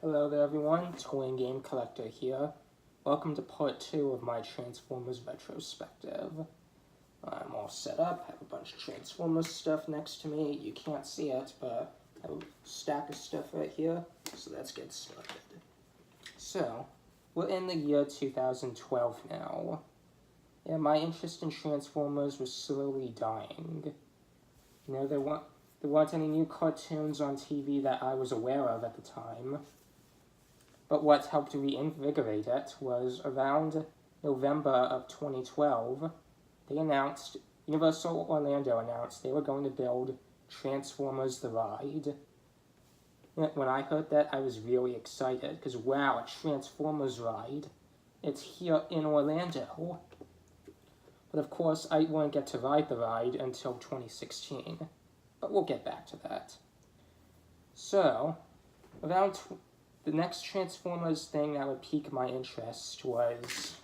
Hello there everyone, Toy and Game Collector here. Welcome to part 2 of my Transformers retrospective. I'm all set up, have a bunch of Transformers stuff next to me. You can't see it, but I have a stack of stuff right here, so let's get started. So, we're in the year 2012 now, and my interest in Transformers was slowly dying. You know, there weren't any new cartoons on TV that I was aware of at the time. But what helped reinvigorate it was around November of 2012, Universal Orlando announced they were going to build Transformers the Ride. When I heard that, I was really excited, because wow, a Transformers ride. It's here in Orlando. But of course, I wouldn't get to ride the ride until 2016. But we'll get back to that. So, the next Transformers thing that would pique my interest was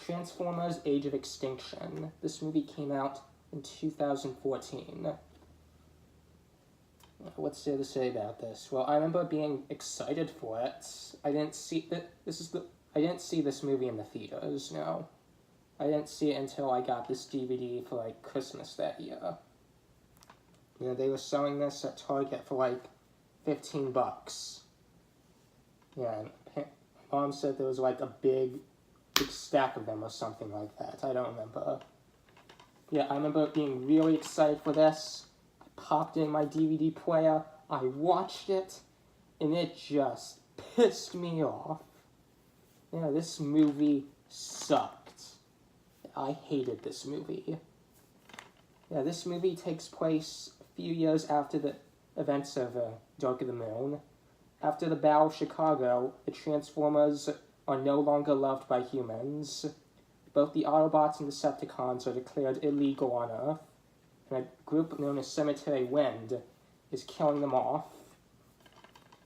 Transformers Age of Extinction. This movie came out in 2014. What's there to say about this? Well, I remember being excited for it. I didn't see this movie in the theaters, no. I didn't see it until I got this DVD for, like, Christmas that year. You know, they were selling this at Target for, like, $15. Yeah, my mom said there was, like, a big stack of them or something like that. I don't remember. Yeah, I remember being really excited for this. I popped in my DVD player, I watched it, and it just pissed me off. Yeah, this movie sucked. I hated this movie. Yeah, this movie takes place a few years after the events of Dark of the Moon. After the Battle of Chicago, the Transformers are no longer loved by humans. Both the Autobots and Decepticons are declared illegal on Earth, and a group known as Cemetery Wind is killing them off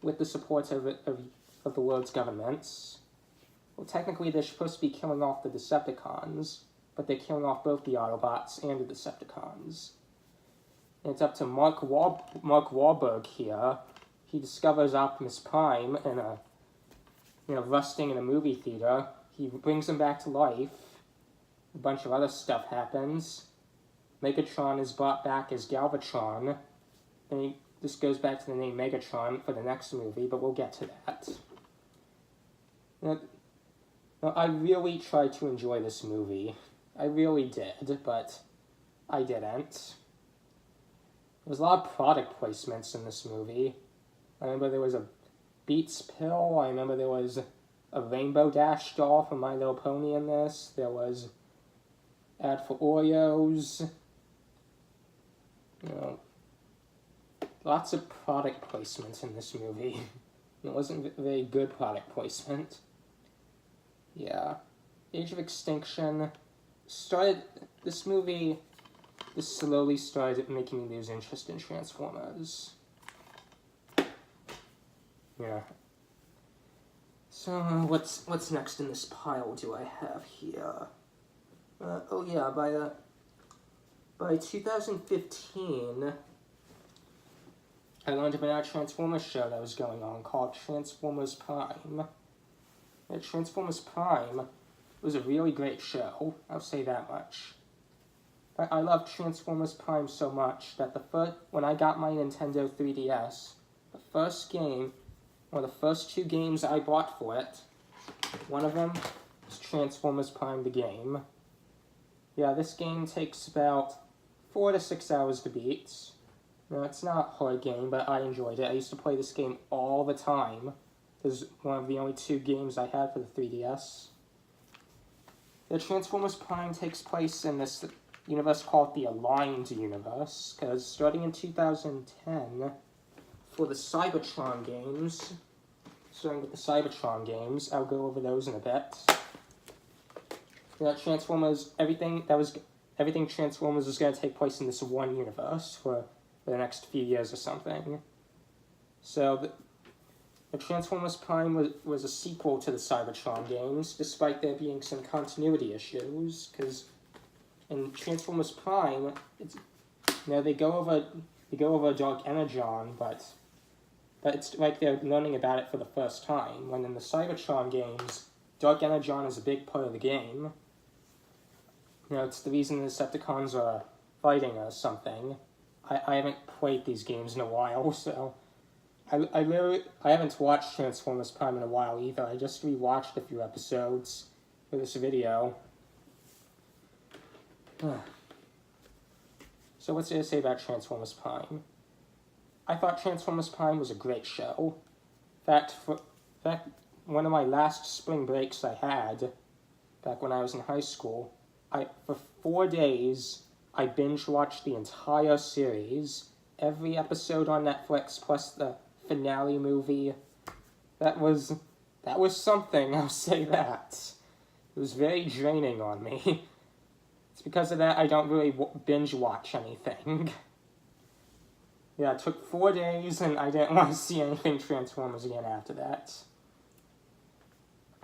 with the support of the world's governments. Well, technically they're supposed to be killing off the Decepticons, but they're killing off both the Autobots and the Decepticons. And it's up to Mark Wahlberg here. He discovers Optimus Prime rusting in a movie theater. He brings him back to life. A bunch of other stuff happens. Megatron is brought back as Galvatron. And this goes back to the name Megatron for the next movie, but we'll get to that. Now, I really tried to enjoy this movie. I really did, but I didn't. There was a lot of product placements in this movie. I remember there was a Beats pill. I remember there was a Rainbow Dash doll from My Little Pony in this. There was ad for Oreos. You know, lots of product placements in this movie. It wasn't very good product placement. Yeah. Age of Extinction this slowly started making me lose interest in Transformers. Yeah. So, what's next in this pile do I have here? By 2015, I learned about a Transformers show that was going on called Transformers Prime. Yeah, Transformers Prime was a really great show, I'll say that much. But I loved Transformers Prime so much that when I got my Nintendo 3DS, one of the first 2 games I bought for it, one of them was Transformers Prime the game. Yeah, this game takes about 4 to 6 hours to beat. No, it's not a hard game, but I enjoyed it. I used to play this game all the time. It was one of the only 2 games I had for the 3DS. The Transformers Prime takes place in this universe called the Aligned Universe, because starting in 2010, for the Cybertron games, I'll go over those in a bit. You know, everything Transformers is going to take place in this one universe for the next few years or something. So, the Transformers Prime was a sequel to the Cybertron games, despite there being some continuity issues, because in Transformers Prime, they go over Dark Energon, but but it's like they're learning about it for the first time, when in the Cybertron games, Dark Energon is a big part of the game. You know, it's the reason the Decepticons are fighting or something. I haven't played these games in a while, so... I haven't watched Transformers Prime in a while either. I just rewatched a few episodes for this video. So what's there to say about Transformers Prime? I thought Transformers Prime was a great show. In fact, one of my last spring breaks I had, back when I was in high school, for 4 days, I binge-watched the entire series, every episode on Netflix, plus the finale movie. That was something, I'll say that. It was very draining on me. It's because of that I don't really binge-watch anything. Yeah, it took 4 days, and I didn't want to see anything Transformers again after that.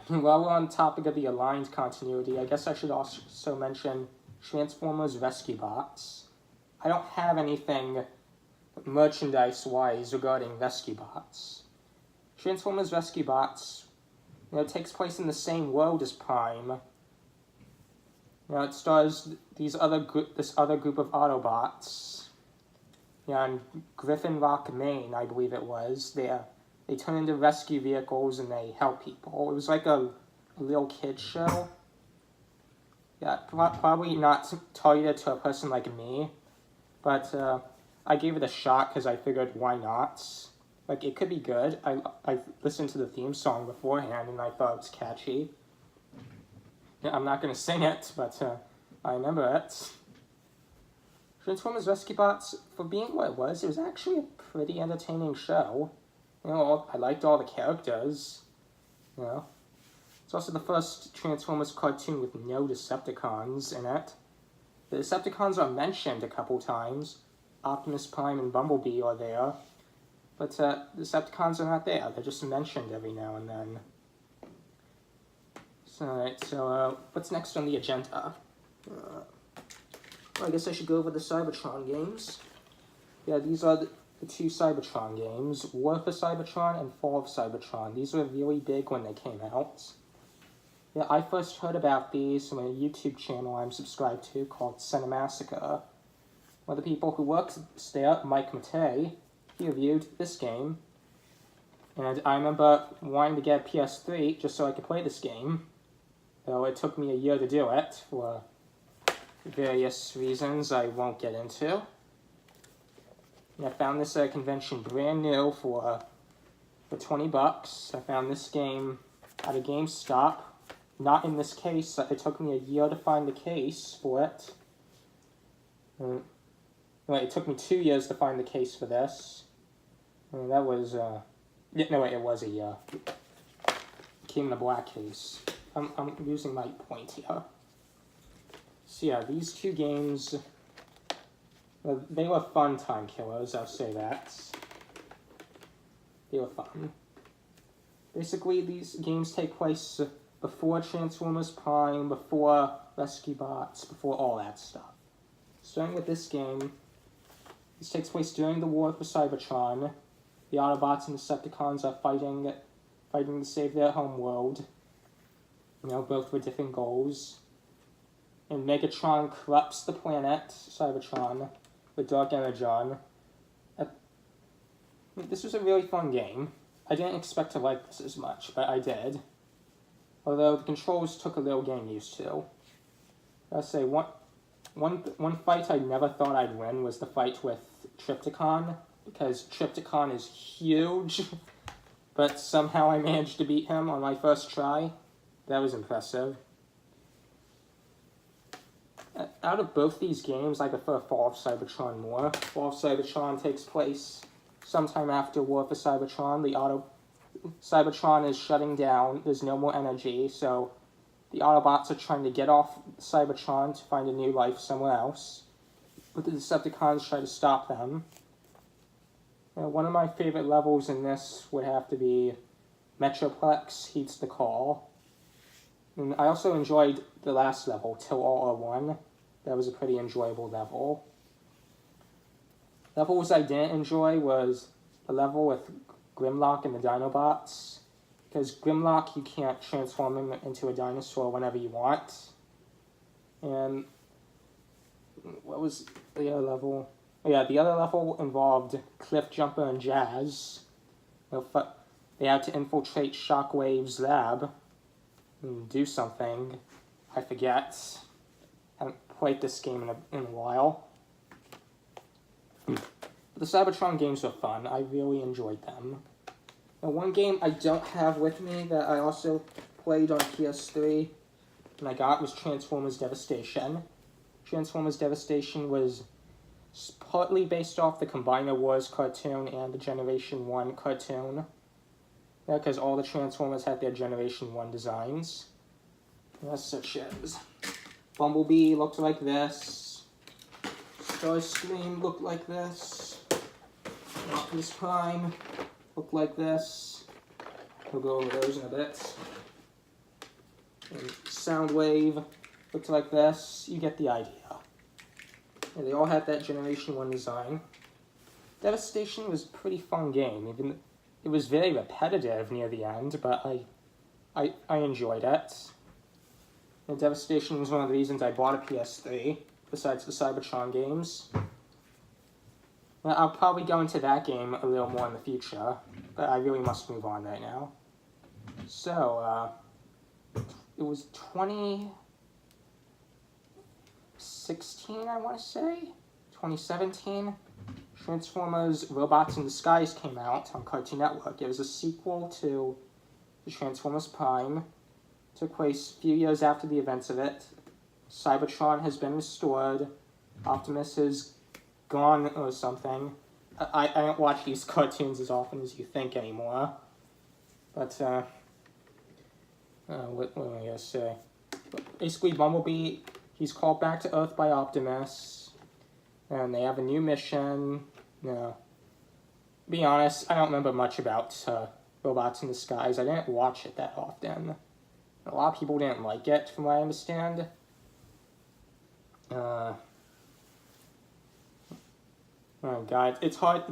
While we're on the topic of the aligned continuity, I guess I should also mention Transformers Rescue Bots. I don't have anything merchandise-wise regarding Rescue Bots. Transformers Rescue Bots, you know, takes place in the same world as Prime. You know, it stars this other group of Autobots. Yeah, in Griffin Rock, Maine, I believe it was. They turn into rescue vehicles and they help people. It was like a little kid show. Yeah, probably not targeted to a person like me, but I gave it a shot because I figured, why not? Like, it could be good. I listened to the theme song beforehand and I thought it was catchy. Yeah, I'm not going to sing it, but I remember it. Transformers Rescue Bots, for being what it was actually a pretty entertaining show. You know, I liked all the characters. You know, it's also the first Transformers cartoon with no Decepticons in it. The Decepticons are mentioned a couple times. Optimus Prime and Bumblebee are there. But the Decepticons are not there. They're just mentioned every now and then. So, what's next on the agenda? Well, I guess I should go over the Cybertron games. Yeah, these are the 2 Cybertron games, War for Cybertron and Fall of Cybertron. These were really big when they came out. Yeah, I first heard about these from a YouTube channel I'm subscribed to called Cinemassacre. One of the people who works there, Mike Matei, he reviewed this game. And I remember wanting to get a PS3 just so I could play this game. Though it took me a year to do it for various reasons I won't get into. And I found this at a convention brand new for $20. I found this game at a GameStop. Not in this case. It took me a year to find the case for it. It took me 2 years to find the case for this. That was, it was a year. It came in a black case. I'm losing my point here. So yeah, these 2 games, they were fun time killers, I'll say that. They were fun. Basically, these games take place before Transformers Prime, before Rescue Bots, before all that stuff. Starting with this game, this takes place during the War for Cybertron. The Autobots and Decepticons are fighting to save their home world. You know, both with different goals. And Megatron corrupts the planet, Cybertron, with Dark Energon. This was a really fun game. I didn't expect to like this as much, but I did. Although the controls took a little getting used to. I'll say one fight I never thought I'd win was the fight with Trypticon, because Trypticon is huge, but somehow I managed to beat him on my first try. That was impressive. Out of both these games, I prefer Fall of Cybertron more. Fall of Cybertron takes place sometime after War for Cybertron. Cybertron is shutting down. There's no more energy, so the Autobots are trying to get off Cybertron to find a new life somewhere else. But the Decepticons try to stop them. One of my favorite levels in this would have to be Metroplex Heeds the Call. And I also enjoyed the last level, Till All Are One. That was a pretty enjoyable level. Levels I didn't enjoy was the level with Grimlock and the Dinobots. Because Grimlock, you can't transform him into a dinosaur whenever you want. And what was the other level? Oh, yeah, the other level involved Cliffjumper and Jazz. They had to infiltrate Shockwave's lab and do something. I forget. I haven't played this game in a while. But the Cybertron games were fun. I really enjoyed them. Now, one game I don't have with me that I also played on PS3 and I got was Transformers Devastation. Transformers Devastation was partly based off the Combiner Wars cartoon and the Generation 1 cartoon. Yeah, because all the Transformers had their Generation 1 designs. Such as Bumblebee looked like this. Starscream looked like this. Optimus Prime looked like this. We'll go over those in a bit. And Soundwave looked like this. You get the idea. Yeah, they all had that Generation 1 design. Devastation was a pretty fun game. Even it was very repetitive near the end, but I enjoyed it. And Devastation was one of the reasons I bought a PS3, besides the Cybertron games. Now, I'll probably go into that game a little more in the future, but I really must move on right now. So, it was 2016, I want to say? 2017? Transformers Robots in Disguise came out on Cartoon Network. It was a sequel to the Transformers Prime. It took place a few years after the events of it. Cybertron has been restored. Optimus is gone or something. I don't watch these cartoons as often as you think anymore. But, what am I going to say? Basically, Bumblebee, he's called back to Earth by Optimus. And they have a new mission. To be honest, I don't remember much about Robots in Disguise. I didn't watch it that often. A lot of people didn't like it, from what I understand. Oh god, it's hard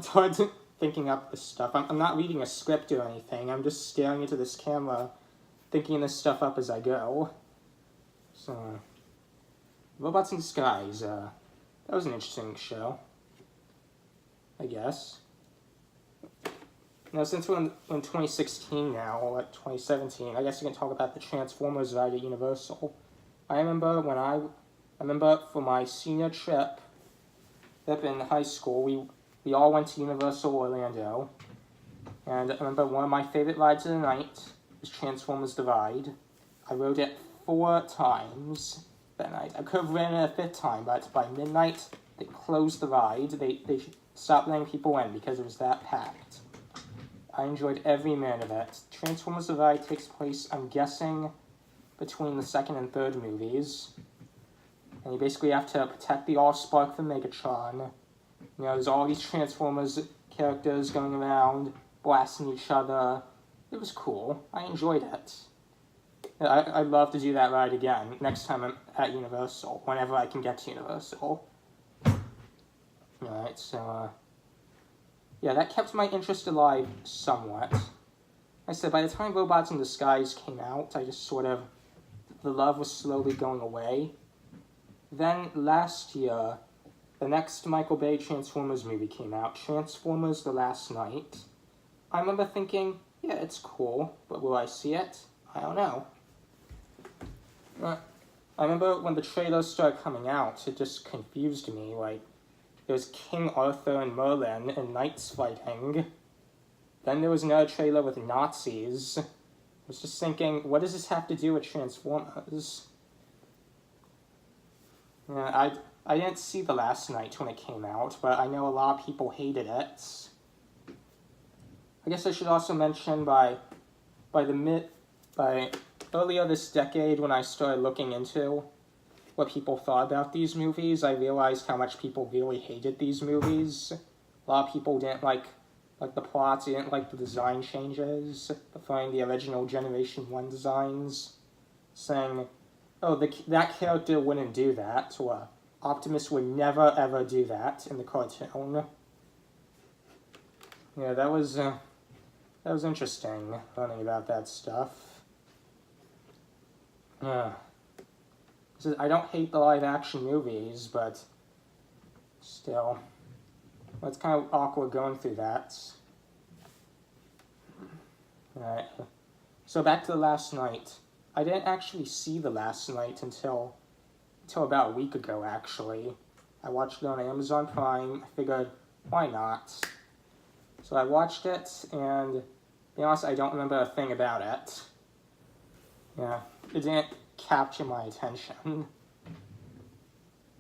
thinking up this stuff. I'm not reading a script or anything. I'm just staring into this camera, thinking this stuff up as I go. So, Robots in Disguise, that was an interesting show, I guess. Now, since we're in 2016 now, or like 2017, I guess we can talk about the Transformers ride at Universal. I remember for my senior trip up in high school, we all went to Universal Orlando. And I remember one of my favorite rides of the night was Transformers The Ride. I rode it 4 times that night. I could have ran it a 5th time, but by midnight, they closed the ride. They stopped letting people in because it was that packed. I enjoyed every minute of it. Transformers The Ride takes place, I'm guessing, between the 2nd and 3rd movies. And you basically have to protect the Allspark from Megatron. You know, there's all these Transformers characters going around, blasting each other. It was cool. I enjoyed it. I'd love to do that ride again next time I'm at Universal, whenever I can get to Universal. Alright, so, yeah, that kept my interest alive somewhat. Like I said, by the time Robots in Disguise came out, I just sort of, the love was slowly going away. Then, last year, the next Michael Bay Transformers movie came out, Transformers The Last Night. I remember thinking, yeah, it's cool, but will I see it? I don't know. I remember when the trailers started coming out, it just confused me, like, there's King Arthur and Merlin and knights fighting. Then there was another trailer with Nazis. I was just thinking, what does this have to do with Transformers? I didn't see The Last Night when it came out, but I know a lot of people hated it. I guess I should also mention by earlier this decade, when I started looking into what people thought about these movies, I realized how much people really hated these movies. A lot of people didn't like the plots, they didn't like the design changes, preferring the original Generation 1 designs, saying, oh, that character wouldn't do that, or Optimus would never ever do that in the cartoon. Yeah, that was was interesting learning about that stuff. I don't hate the live-action movies, but still, it's kind of awkward going through that. Alright, so back to the last night. I didn't actually see the last night until about a week ago, actually. I watched it on Amazon Prime. I figured, why not? So I watched it, and to be honest, I don't remember a thing about it. Yeah, it didn't capture my attention.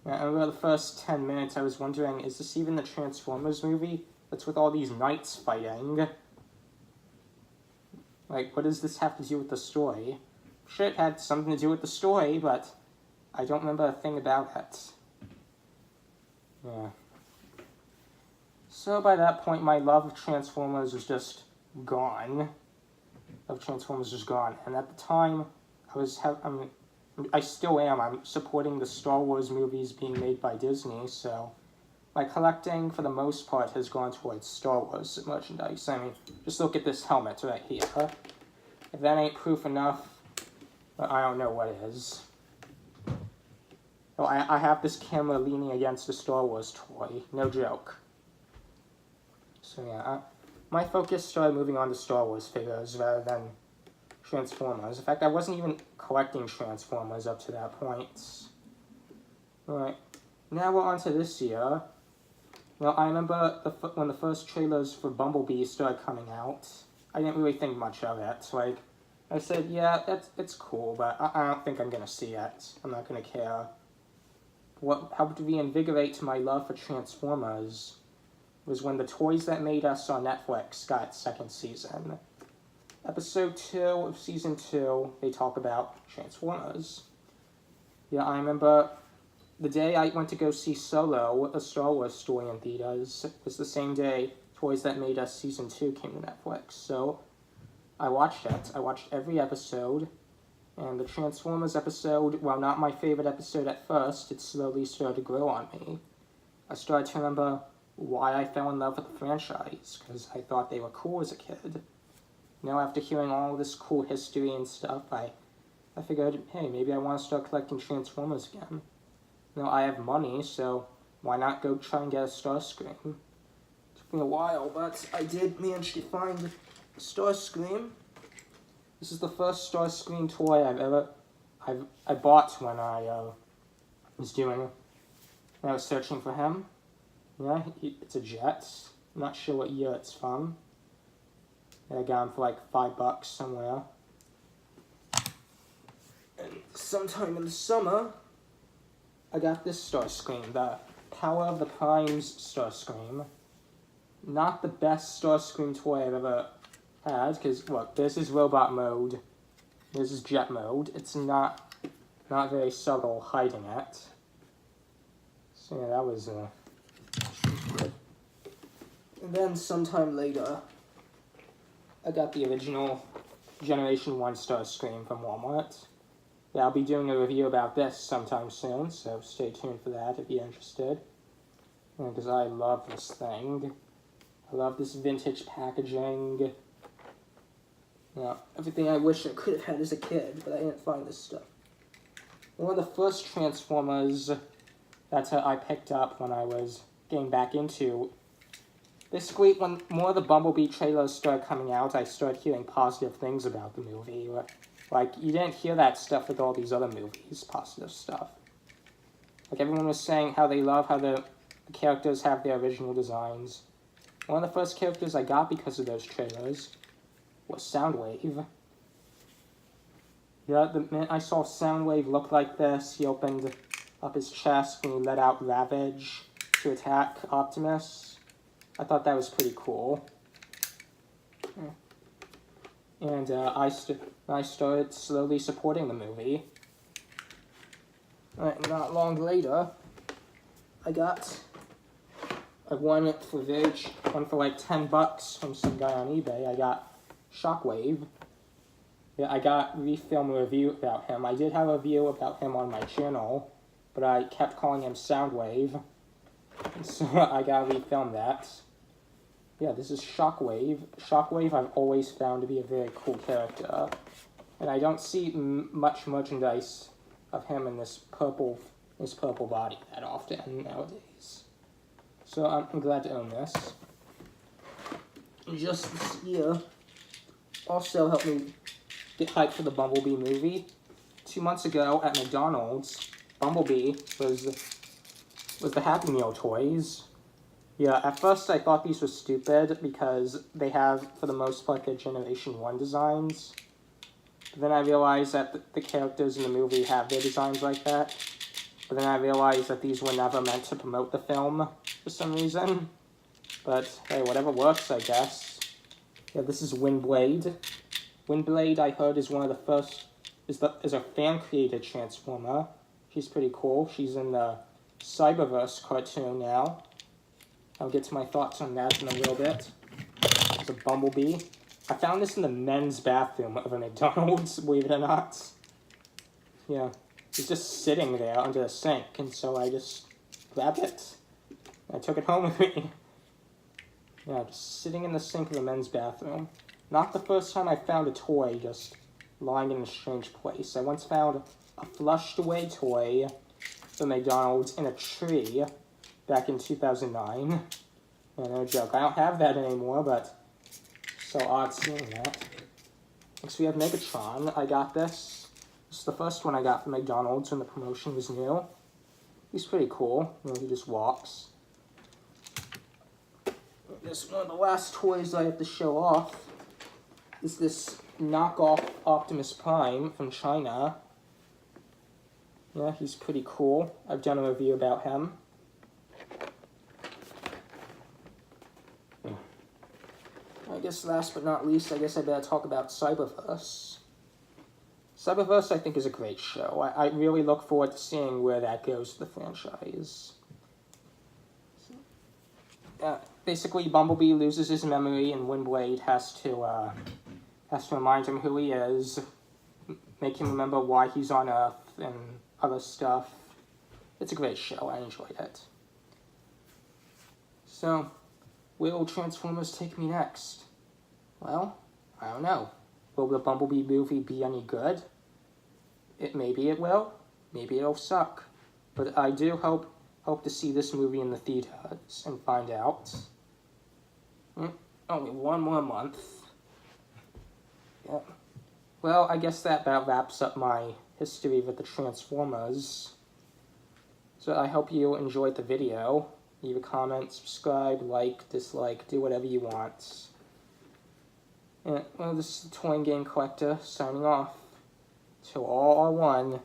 Yeah, over the first 10 minutes, I was wondering, is this even the Transformers movie? That's with all these knights fighting. Like, what does this have to do with the story? I'm sure it had something to do with the story, but I don't remember a thing about it. Yeah. So by that point, my love of Transformers was just gone. And at the time, I still am. I'm supporting the Star Wars movies being made by Disney, so my collecting, for the most part, has gone towards Star Wars merchandise. I mean, just look at this helmet right here. If that ain't proof enough, I don't know what is. Well, I have this camera leaning against a Star Wars toy. No joke. So yeah, my focus started moving on to Star Wars figures rather than Transformers. In fact, I wasn't even collecting Transformers up to that point. Alright, now we're on to this year. Well, I remember when the first trailers for Bumblebee started coming out, I didn't really think much of it. Like, I said, yeah, it's cool, but I don't think I'm gonna see it. I'm not gonna care. What helped reinvigorate my love for Transformers was when the Toys That Made Us on Netflix got its second season. Episode 2 of Season 2, they talk about Transformers. Yeah, I remember the day I went to go see Solo, a Star Wars story in theaters, was the same day Toys That Made Us Season 2 came to Netflix. So I watched it. I watched every episode. And the Transformers episode, while not my favorite episode at first, it slowly started to grow on me. I started to remember why I fell in love with the franchise, because I thought they were cool as a kid. Now, after hearing all this cool history and stuff, I figured, hey, maybe I want to start collecting Transformers again. Now, I have money, so why not go try and get a Starscream? It took me a while, but I did manage to find a Starscream. This is the first Starscream toy I bought when I was searching for him. Yeah, it's a jet. I'm not sure what year it's from. I got him for like $5 somewhere. And sometime in the summer, I got this Starscream, the Power of the Primes Starscream. Not the best Starscream toy I've ever had, because look, this is robot mode, this is jet mode. It's not very subtle hiding it. So yeah, that was good. And then sometime later, I got the original Generation 1 Starscream from Walmart. Yeah, I'll be doing a review about this sometime soon, so stay tuned for that if you're interested. Because I love this thing. I love this vintage packaging. Everything I wish I could have had as a kid, but I didn't find this stuff. One of the first Transformers that I picked up when I was getting back into. Basically, when more of the Bumblebee trailers started coming out, I started hearing positive things about the movie. Like, you didn't hear that stuff with all these other movies, positive stuff. Like, everyone was saying how they love how the characters have their original designs. One of the first characters I got because of those trailers was Soundwave. Yeah, the minute I saw Soundwave look like this, he opened up his chest and he let out Ravage to attack Optimus. I thought that was pretty cool. And I started slowly supporting the movie. Not long later, I got one for like $10 from some guy on eBay. I got Shockwave. Yeah, I got refilm a review about him. I did have a review about him on my channel, but I kept calling him Soundwave, so I gotta refilm that. Yeah, this is Shockwave. Shockwave I've always found to be a very cool character. And I don't see much merchandise of him in this purple body that often nowadays. So I'm glad to own this. Just this year also helped me get hyped for the Bumblebee movie. 2 months ago at McDonald's, Bumblebee was the Happy Meal toys. Yeah, at first I thought these were stupid because they have, for the most part, their Generation 1 designs. But then I realized that the characters in the movie have their designs like that. But then I realized that these were never meant to promote the film for some reason. But hey, whatever works, I guess. Yeah, this is Windblade. Windblade, I heard, is one of the first, is a fan-created Transformer. She's pretty cool. She's in the Cyberverse cartoon now. I'll get to my thoughts on that in a little bit. It's a Bumblebee. I found this in the men's bathroom of a McDonald's, believe it or not. Yeah, it's just sitting there under the sink, and so I just grabbed it. I took it home with me. Yeah, just sitting in the sink of the men's bathroom. Not the first time I found a toy just lying in a strange place. I once found a flushed away toy from McDonald's in a tree back in 2009. Yeah, no joke. I don't have that anymore, but so odd seeing that. Next we have Megatron. I got this. This is the first one I got from McDonald's when the promotion was new. He's pretty cool. You know, he just walks. This one of the last toys I have to show off is this knockoff Optimus Prime from China. Yeah, he's pretty cool. I've done a review about him. I guess last but not least, I guess I better talk about Cyberverse. Cyberverse, I think, is a great show. I really look forward to seeing where that goes to the franchise. Basically, Bumblebee loses his memory, and Windblade has to remind him who he is, make him remember why he's on Earth, and other stuff. It's a great show. I enjoyed it. So, where will Transformers take me next? Well, I don't know. Will the Bumblebee movie be any good? Maybe it will. Maybe it'll suck. But I do hope to see this movie in the theaters and find out. Only 1 more month. Yeah. Well, I guess that about wraps up my history with the Transformers. So I hope you enjoyed the video. Leave a comment, subscribe, like, dislike, do whatever you want. Yeah, well, this is the Toy and Game Collector signing off. Till all are one.